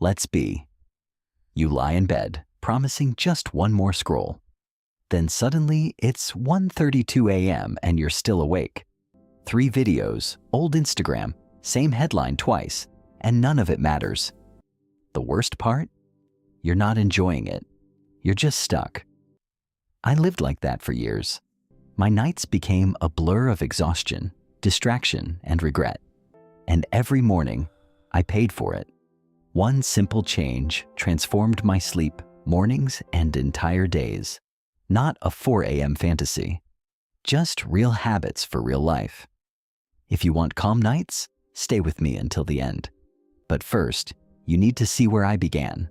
Let's be. You lie in bed, promising just one more scroll. Then suddenly it's 1:32 a.m. and you're still awake. 3 videos, old Instagram, same headline twice, and none of it matters. The worst part? You're not enjoying it. You're just stuck. I lived like that for years. My nights became a blur of exhaustion, distraction, and regret. And every morning, I paid for it. One simple change transformed my sleep, mornings, and entire days. Not a 4 a.m. fantasy. Just real habits for real life. If you want calm nights, stay with me until the end. But first, you need to see where I began.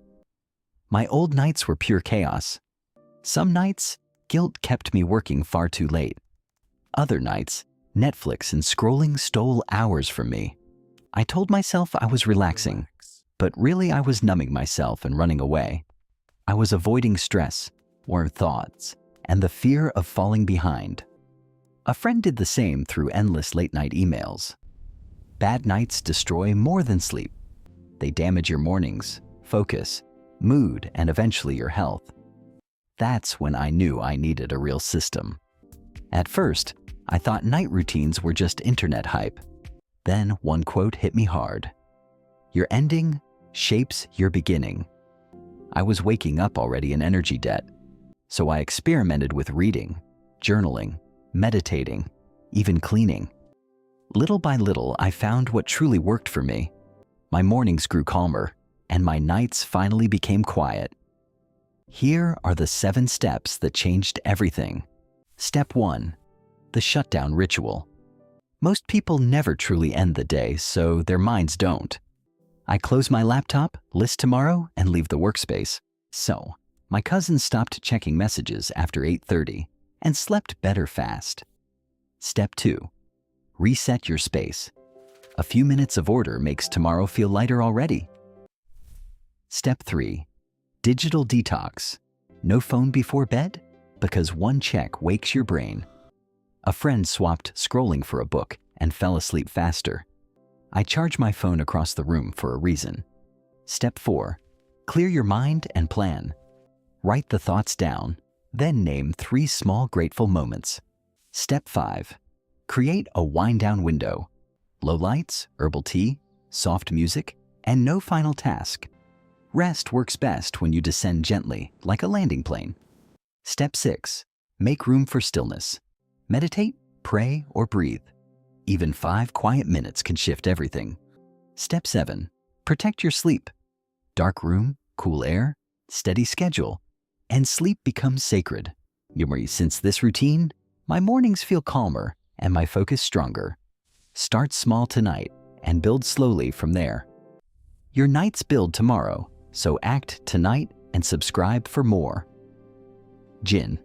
My old nights were pure chaos. Some nights, guilt kept me working far too late. Other nights, Netflix and scrolling stole hours from me. I told myself I was relaxing, but really I was numbing myself and running away. I was avoiding stress, warm thoughts, and the fear of falling behind. A friend did the same through endless late-night emails. Bad nights destroy more than sleep. They damage your mornings, focus, mood, and eventually your health. That's when I knew I needed a real system. At first, I thought night routines were just internet hype. Then one quote hit me hard. Your ending shapes your beginning. I was waking up already in energy debt, so I experimented with reading, journaling, meditating, even cleaning. Little by little, I found what truly worked for me. My mornings grew calmer, and my nights finally became quiet. Here are the 7 steps that changed everything. Step 1. The shutdown ritual. Most people never truly end the day, so their minds don't. I close my laptop, list tomorrow, and leave the workspace. So, my cousin stopped checking messages after 8:30 and slept better fast. Step 2. Reset your space. A few minutes of order makes tomorrow feel lighter already. Step 3. Digital detox. No phone before bed? Because one check wakes your brain. A friend swapped scrolling for a book and fell asleep faster. I charge my phone across the room for a reason. Step 4. Clear your mind and plan. Write the thoughts down, then name 3 small grateful moments. Step 5. Create a wind-down window. Low lights, herbal tea, soft music, and no final task. Rest works best when you descend gently, like a landing plane. Step 6. Make room for stillness. Meditate, pray, or breathe. Even 5 quiet minutes can shift everything. Step 7. Protect your sleep. Dark room, cool air, steady schedule, and sleep becomes sacred. Since this routine, my mornings feel calmer and my focus stronger. Start small tonight and build slowly from there. Your nights build tomorrow, so act tonight and subscribe for more. Jin.